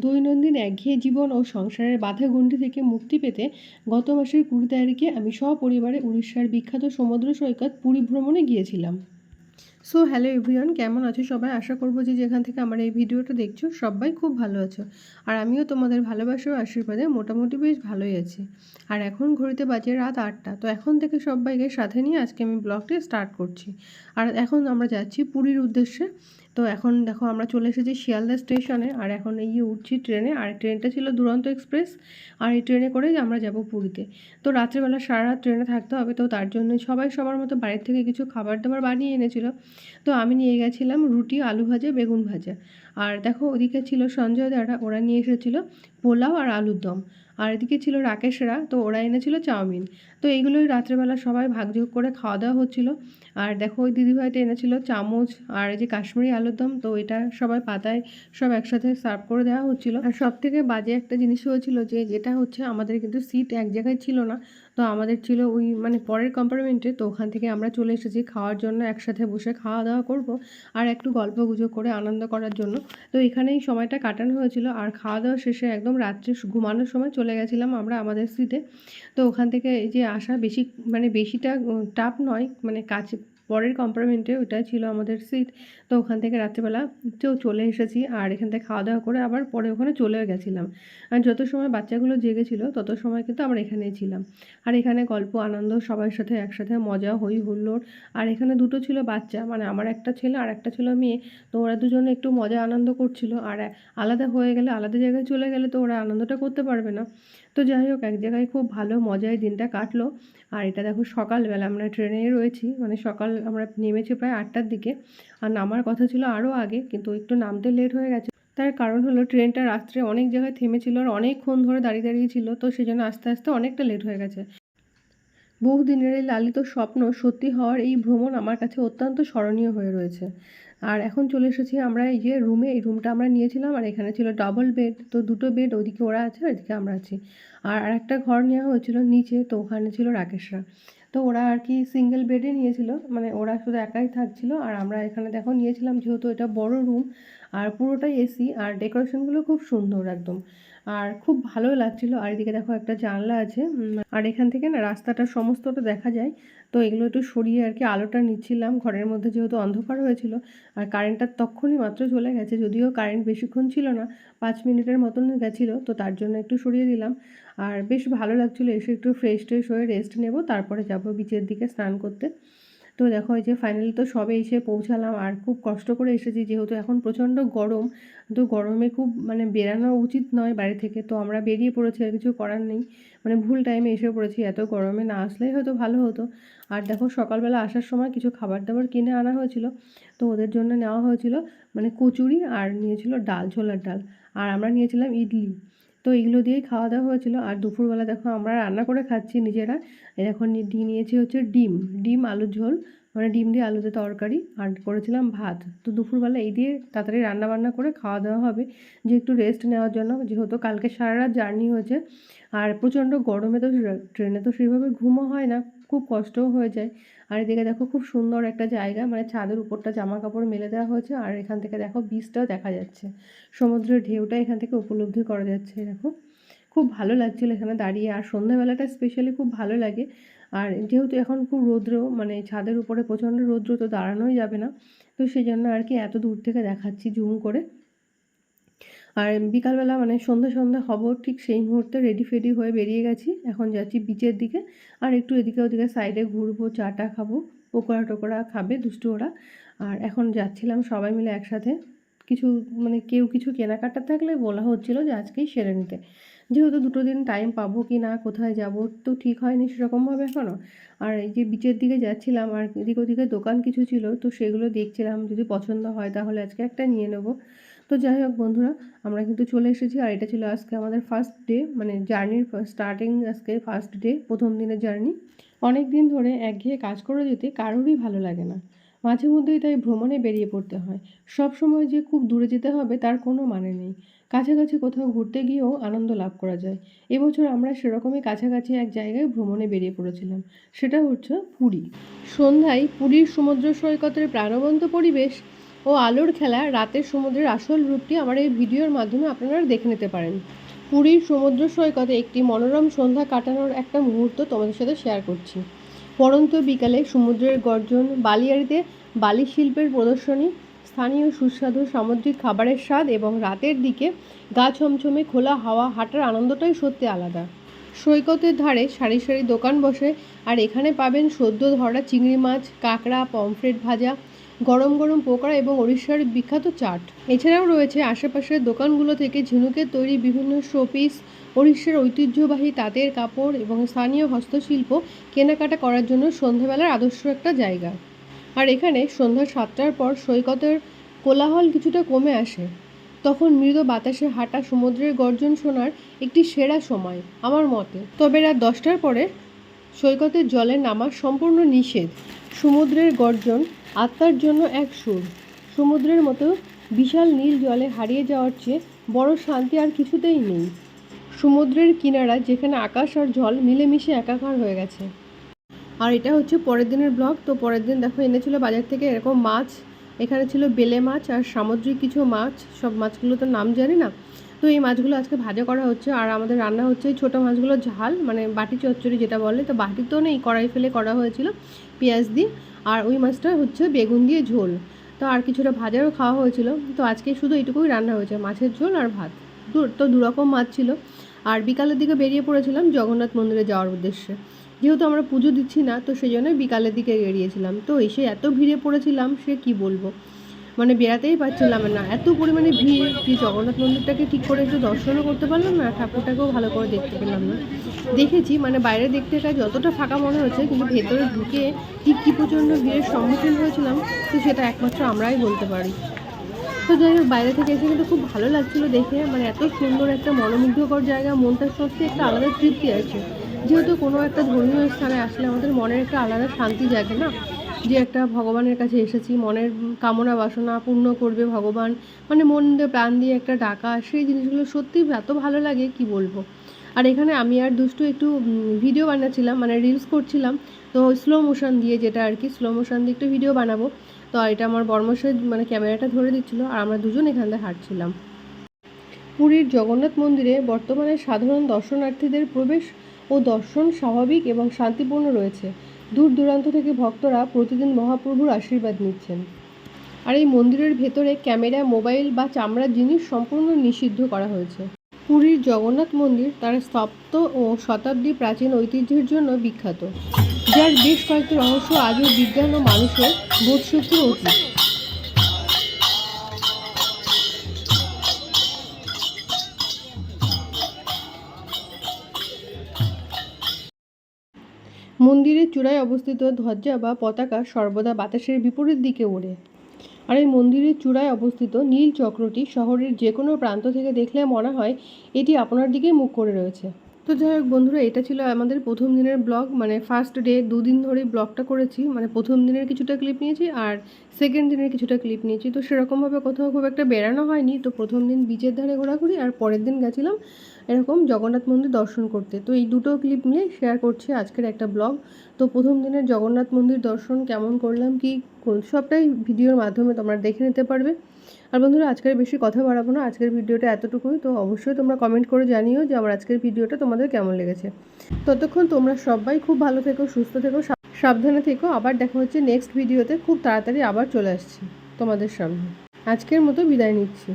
দৈনন্দিন একঘেয়ে জীবন ও সংসারের বাধাগণ্ডি থেকে মুক্তি পেতে গত মাসের 20 তারিখে আমি সপরিবারে উড়িষ্যার বিখ্যাত সমুদ্র সৈকত পুরী ভ্রমণে গিয়েছিলাম। সো হ্যালো এভরিওয়ান, কেমন আছো সবাই? আশা করবো যে যেখান থেকে আমার এই ভিডিওটা দেখছো সবাই খুব ভালো আছো। আর আমিও তোমাদের ভালোবাসা ও আশীর্বাদে মোটামুটি বেশ ভালোই আছি। আর এখন ঘড়িতে বাজে রাত 8টা। তো এখন থেকে সবাইকে সাথে নিয়ে আজকে আমি ব্লগটি স্টার্ট করছি। আর এখন আমরা যাচ্ছি পুরীর উদ্দেশ্যে। তো এখন দেখো আমরা চলে এসেছি শিয়ালদা স্টেশনে। আর এখন এই উঠছি ট্রেনে। আর ট্রেনটা ছিল দুরন্ত এক্সপ্রেস। আর এই ট্রেনে করেই আমরা যাব পুরীতে। তো রাত্রেবেলা সারা রাত ট্রেনে থাকতে হবে, তো তার জন্য সবাই সবার মতো বাড়ির থেকে কিছু খাবার দাবার বানিয়ে এনেছিল। তো আমি নিয়ে গেছিলাম রুটি, আলু ভাজা, বেগুন ভাজা। আর দেখো ওদিকে ছিল সঞ্জয় দাদা, ওরা নিয়ে এসেছিল পোলাও আর আলুর দম। আর এদিকে ছিল রাকেশরা, তো ওরা এনেছিল চাউমিন। তো এইগুলোই রাত্রেবেলা সবাই ভাগযোগ করে খাওয়া দাওয়া হচ্ছিল। আর দেখো ওই দিদিভাইটা এনেছিল চামচ আর এই যে কাশ্মীরি আলুর দম, তো এটা সবাই পাতায় সব একসাথে সার্ভ করে দেওয়া হচ্ছিল। আর সব থেকে বাজে একটা জিনিস হয়েছিল যে যেটা হচ্ছে আমাদের কিন্তু সিট এক জায়গায় ছিল না। তো আমাদের ছিল ওই মানে পরের কম্পার্টমেন্টে। তো ওখান থেকে আমরা চলে এসেছি খাওয়ার জন্য, একসাথে বসে খাওয়া দাওয়া করব আর একটু গল্প গুজব করে আনন্দ করার জন্য। তো এখানেই সময়টা কাটানো হয়েছিল। আর খাওয়া দাওয়া শেষে একদম রাত্রে ঘুমানোর সময় চলে গেছিলাম আমরা আমাদের সিটে। তো ওখান থেকে এই যে আসা বেশি মানে বেশিটা টাফ নয়, মানে কাছে পরের কম্পার্টমেন্টে ওইটাই ছিল আমাদের সিট। তো ওখান থেকে রাত্রেবেলা চলে এসেছি। আর এখান থেকে খাওয়া দাওয়া করে আবার পরে ওখানে চলেও গেছিলাম। আর যত সময় বাচ্চাগুলো জেগেছিল তত সময় কিন্তু আমরা এখানেই ছিলাম। আর এখানে গল্প আনন্দ সবার সাথে একসাথে মজা হই হুল্লোড়। আর এখানে দুটো ছিল বাচ্চা, মানে আমার একটা ছেলে আর একটা ছিল মেয়ে। তো ওরা দুজনে একটু মজা আনন্দ করছিল। আর আলাদা হয়ে গেলে, আলাদা জায়গায় চলে গেলে তো ওরা আনন্দটা করতে পারবে না। তো যাই হোক, এক জায়গায় খুব ভালো মজায় দিনটা কাটলো। আর এটা দেখো সকালবেলা আমরা ট্রেনে রয়েছি, মানে সকাল আমরা নেমেছি প্রায় 8টার দিকে। আর নামার কথা ছিল আরও আগে, কিন্তু একটু নামতে লেট হয়ে গেছে। তার কারণ হলো ট্রেনটা রাত্রে অনেক জায়গায় থেমেছিল আর অনেকক্ষণ ধরে দাঁড়িয়ে দাঁড়িয়ে ছিল, তো সেই জন্য আস্তে আস্তে অনেকটা লেট হয়ে গেছে। বহুদিনের এই লালিত স্বপ্ন সত্যি হওয়ার এই ভ্রমণ আমার কাছে অত্যন্ত স্মরণীয় হয়ে রয়েছে। আর এখন চলে এসেছি আমরা এই যে রুমে। এই রুমটা আমরা নিয়েছিলাম আর এখানে ছিল ডাবল বেড। তো দুটো বেড, ওদিকে ওরা আছে আর এদিকে আমরা আছি। আর আরেকটা ঘর নেওয়া হয়েছিল নিচে, তো ওখানে ছিল রাকেশরা। তো ওরা আর কি সিঙ্গেল বেডে নিয়েছিল, মানে ওরা শুধু একাই থাকছিল। আর আমরা এখানে দেখো নিয়েছিলাম, যেহেতু এটা বড় রুম আর পুরোটাই এসি আর ডেকোরেশনগুলো খুব সুন্দর একদম। আর খুব ভালো লাগছিল। আর এদিকে দেখো একটা জানলা আছে। আর এখান থেকে না রাস্তাটা সমস্তটা দেখা যায়। তো এগুলো একটু সরিয়ে আর কি আলোটা নিচ্ছিলাম ঘরের মধ্যে, যেহেতু অন্ধকার হয়েছিল। আর কারেন্টটা তখনই মাত্র চলে গেছে, যদিও কারেন্ট বেশিক্ষণ ছিল না, 5 মিনিটের মতন গেছিলো, তো তার জন্য একটু সরিয়ে দিলাম। আর বেশ ভালো লাগছিলো, এসে একটু ফ্রেশ ট্রেশ হয়ে রেস্ট নেব, তারপরে যাব বিচের দিকে স্নান করতে। তো দেখো এই যে ফাইনালি তো সবে এসে পৌঁছালাম। আর খুব কষ্ট করে এসেছি, যেহেতু এখন প্রচণ্ড গরম। তো গরমে খুব মানে বেরানো উচিত নয় বাড়ি থেকে, তো আমরা বেরিয়ে পড়েছি, আর কিছু করার নেই। মানে ভুল টাইমে এসে পড়েছি, এত গরমে না আসলেই হয়তো ভালো হতো। আর দেখো সকালবেলা আসার সময় কিছু খাবার দাবার কিনে আনা হয়েছিল, তো ওদের জন্য নেওয়া হয়েছিল মানে কচুরি, আর নিয়েছিল ডাল, ছোলার ডাল। আর আমরা নিয়েছিলাম ইডলি। তো এগুলো দিয়েই খাওয়া দাওয়া হয়েছিল। আর দুপুরবেলা দেখো আমরা রান্না করে খাচ্ছি নিজেরা। এখন নিয়েছি হচ্ছে ডিম, ডিম আলুর ঝোল, মানে ডিম দিয়ে আলুতে তরকারি, আর করেছিলাম ভাত। তো দুপুরবেলা এই দিয়ে তাড়াতাড়ি রান্নাবান্না করে খাওয়া দাওয়া হবে, যে একটু রেস্ট নেওয়ার জন্য, যেহেতু কালকে সারা রাত জার্নি হয়েছে। আর প্রচণ্ড গরমে তো ট্রেনে তো সেইভাবে ঘুমও হয় না, খুব কষ্টও হয়ে যায়। আর এদিকে দেখো খুব সুন্দর একটা জায়গা, মানে ছাদের উপরটা জামা কাপড় মেলে দেওয়া হয়েছে। আর এখান থেকে দেখো বীজটাও দেখা যাচ্ছে, সমুদ্রের ঢেউটা এখান থেকে উপলব্ধি করা যাচ্ছে। দেখো খুব ভালো লাগছিলো এখানে দাঁড়িয়ে। আর সন্ধ্যাবেলাটা স্পেশালি খুব ভালো লাগে। আর যেহেতু এখন খুব রৌদ্র, মানে ছাদের উপরে প্রচণ্ড রৌদ্র, তো দাঁড়ানোই যাবে না। তো সেই জন্য আর কি এত দূর থেকে দেখাচ্ছি জুম করে। আর বিকালবেলা মানে সন্ধ্যা সন্ধ্যা হব ঠিক সেই মুহূর্তে রেডি ফেডি হয়ে বেরিয়ে গেছি। এখন যাচ্ছি বিচের দিকে। আর একটু এদিকে ওদিকে সাইডে ঘুরবো, চাটা খাবো, পকোড়া টোকোড়া খাবে দুষ্টু ওরা। আর এখন যাচ্ছিলাম সবাই মিলে একসাথে। কিছু মানে কেউ কিছু কেনাকাটা থাকলে বলা হচ্ছিল যে আজকেই সেরে নিতে, যেহেতু দুটো দিন টাইম পাবো কি না, কোথায় যাব তো ঠিক হয়নি সেরকমভাবে এখনও। আর এই যে বিচের দিকে যাচ্ছিলাম, আর এদিক ওদিকে দোকান কিছু ছিল, তো সেগুলো দেখছিলাম, যদি পছন্দ হয় তাহলে আজকে একটা নিয়ে নেবো। তো যাই হোক বন্ধুরা, আমরা কিন্তু চলে এসেছি। আর এটা ছিল আজকে আমাদের ফার্স্ট ডে, মানে জার্নির স্টার্টিং, আজকে ফার্স্ট ডে, প্রথম দিনের জার্নি। অনেক দিন ধরে একঘেয়ে কাজ করে যেতে কারোরই ভালো লাগে না, মাঝে মধ্যেই তাই ভ্রমণে বেরিয়ে পড়তে হয়। সব সময় যে খুব দূরে যেতে হবে তার কোনো মানে নেই, কাছাকাছি কোথাও ঘুরতে গিয়েও আনন্দ লাভ করা যায়। এবছর আমরা সেরকমই কাছাকাছি এক জায়গায় ভ্রমণে বেরিয়ে পড়েছিলাম, সেটা হচ্ছে পুরী। সন্ধ্যায় পুরীর সমুদ্র সৈকতের প্রাণবন্ত পরিবেশ ও আলোর খেলা রাতের সমুদ্রের আসল রূপটি আমার এই ভিডিওর মাধ্যমে আপনারা দেখে নিতে পারেন। পুরীর সমুদ্র সৈকতে একটি মনোরম সন্ধ্যা কাটানোর একটা মুহূর্ত তোমাদের সাথে শেয়ার করছি। পড়ন্ত বিকালে সমুদ্রের গর্জন, বালিয়াড়িতে বালি শিল্পের প্রদর্শনী, স্থানীয় সুস্বাদু সামুদ্রিক খাবারের স্বাদ এবং রাতের দিকে গা ছমছমে খোলা হাওয়া হাঁটার আনন্দটাই সত্যি আলাদা। সৈকতের ধারে সারি সারি দোকান বসে, আর এখানে পাবেন সদ্য ধরা চিংড়ি মাছ, কাঁকড়া, পমফ্রেট ভাজা, গরম গরম পকোড়া এবং ওড়িশার বিখ্যাত চাট। এছাড়াও রয়েছে আশেপাশের দোকানগুলো থেকে ঝিনুকের তৈরি বিভিন্ন শোপিস, ওড়িশার ঐতিহ্যবাহী তাঁতের কাপড় এবং স্থানীয় হস্তশিল্প কেনাকাটা করার জন্য সন্ধ্যাবেলার আদর্শ একটা জায়গা। আর এখানে সন্ধ্যা 7টার পর সৈকতের কোলাহল কিছুটা কমে আসে। তখন মৃদু বাতাসে হাঁটা, সমুদ্রের গর্জন শোনার একটি সেরা সময় আমার মতে। তবে রাত 10টার পরে সৈকতের জলে নামা সম্পূর্ণ নিষেধ। সমুদ্রের গর্জন আত্মার জন্য এক সুর। সমুদ্রের মতো বিশাল নীল জলে হারিয়ে যাওয়ার চেয়ে বড় শান্তি আর কিছুতেই নেই। সমুদ্রের কিনারা যেখানে আকাশ আর জল মিলেমিশে একাকার হয়ে গেছে। আর এটা হচ্ছে পরের দিনের ব্লগ। তো পরের দিন দেখো এনেছিল বাজার থেকে এরকম মাছ। এখানে ছিল বেলে মাছ আর সামুদ্রিক কিছু মাছ, সব মাছগুলো তো নাম জানি না। তো এই মাছগুলো আজকে ভাজা করা হচ্ছে, আর আমাদের রান্না হচ্ছে এই ছোটো মাছগুলো ঝাল, মানে বাটি চচ্চড়ি যেটা বলে। তো বাটি তো নেই, কড়াই ফেলে করা হয়েছিল পেঁয়াজ দিয়ে, আর ওই মাছটা হচ্ছে বেগুন দিয়ে ঝোল। তো আর কিছুটা ভাজারও খাওয়া হয়েছিল। তো আজকে শুধু এইটুকুই রান্না হয়েছে, মাছের ঝোল আর ভাত। তো দুরকম মাছ ছিল। আর বিকালের দিকে বেরিয়ে পড়েছিলাম জগন্নাথ মন্দিরে যাওয়ার উদ্দেশ্যে। যেহেতু আমরা পুজো দিচ্ছি না, তো সেই জন্যই বিকালের দিকে বেরিয়েছিলাম। তো এসে এত ভিড়ে পড়েছিলাম সে কি বলবো, মানে বেরাতেই পারছিলাম না, এত পরিমাণে ভিড় কি জগন্নাথ মন্দিরটাকে ঠিক করে একটু দর্শনও করতে পারলাম না, ঠাকুরটাকেও ভালো করে দেখতে পেলাম না। দেখেছি মানে বাইরে দেখতে যতটা ফাঁকা মনে হচ্ছে, কিন্তু ভেতরে ঢুকে ঠিক কী প্রচণ্ড ভিড়ের সম্মুখীন হয়েছিলাম, তো সেটা একমাত্র আমরাই বলতে পারি। তো যাই হোক, বাইরে থেকে এসে কিন্তু খুব ভালো লাগছিলো দেখে, মানে এত সুন্দর একটা মনোমুগ্ধকর জায়গা, মনটা সত্যি একটা আলাদা তৃপ্তি আছে। যেহেতু কোনো একটা ধর্মীয় স্থানে আসলে আমাদের মনের একটা আলাদা শান্তি জাগে না, যে একটা ভগবানের কাছে এসেছি, মনের কামনা বাসনা পূর্ণ করবে ভগবান, মানে মন দিয়ে প্রাণ দিয়ে একটা ডাকা, সেই জিনিসগুলো সত্যি এত ভালো লাগে কি বলবো। আর এখানে আমি আর দুষ্টু একটু ভিডিও বানাচ্ছিলাম, মানে রিলস করছিলাম। তো স্লো মোশন দিয়ে, যেটা আর কি স্লো মোশন দিয়ে একটু ভিডিও বানাবো। তো এটা আমার বর্মশাই মানে ক্যামেরাটা ধরে দিচ্ছিলো, আর আমরা দুজন এখান থেকে হাঁটছিলাম। পুরীর জগন্নাথ মন্দিরে বর্তমানে সাধারণ দর্শনার্থীদের প্রবেশ ও দর্শন স্বাভাবিক এবং শান্তিপূর্ণ রয়েছে। দূর দূরান্ত থেকে ভক্তরা প্রতিদিন মহাপ্রভুর আশীর্বাদ নিচ্ছেন। আর এই মন্দিরের ভেতরে ক্যামেরা, মোবাইল বা চামড়ার জিনিস সম্পূর্ণ নিষিদ্ধ করা হয়েছে। পুরীর জগন্নাথ মন্দির তার স্থপত ও শতাব্দী প্রাচীন ঐতিহ্যের জন্য বিখ্যাত, যার বেশ কয়েকটি রহস্য আজও বিজ্ঞান ও মানুষের বোধশক্তির অতীত। মন্দিরের চূড়ায় অবস্থিত ধ্বজা বা পতাকা সর্বদা বাতাসের বিপরীত দিকে ওড়ে। আর এই মন্দিরের চূড়ায় অবস্থিত নীল চক্রটি শহরের যে কোনো প্রান্ত থেকে দেখলে মনে হয় এটি আপনার দিকেই মুখ করে রয়েছে। তো যাই হোক বন্ধুরা, এটা ছিল আমাদের প্রথম দিনের ব্লগ, মানে ফার্স্ট ডে। দুদিন ধরেই ব্লগটা করেছি, মানে প্রথম দিনের কিছুটা ক্লিপ নিয়েছি আর সেকেন্ড দিনের কিছুটা ক্লিপ নিয়েছি। তো সেরকমভাবে কোথাও খুব একটা বেড়ানো হয়নি। তো প্রথম দিন বিচের ধারে ঘোরাঘুরি, আর পরের দিন গেছিলাম এরকম জগন্নাথ মন্দির দর্শন করতে। তো এই দুটো ক্লিপ মিলে শেয়ার করছি আজকের একটা ব্লগ। তো প্রথম দিনের জগন্নাথ মন্দির দর্শন কেমন করলাম, কি সবটাই ভিডিওর মাধ্যমে তোমরা দেখে নিতে পারবে। আর বন্ধুরা, আজকের বেশি কথা বাড়াবো না, আজকের ভিডিওটা এতটুকুই। তো অবশ্যই তোমরা কমেন্ট করে জানিও যে আমার আজকের ভিডিওটা তোমাদের কেমন লেগেছে। ততক্ষণ তোমরা সবাই খুব ভালো থেকো, সুস্থ থেকো, সাবধানে থেকো। আবার দেখা হচ্ছে নেক্সট ভিডিওতে, খুব তাড়াতাড়ি আবার চলে আসছি তোমাদের সামনে। আজকের মতো বিদায় নিচ্ছি।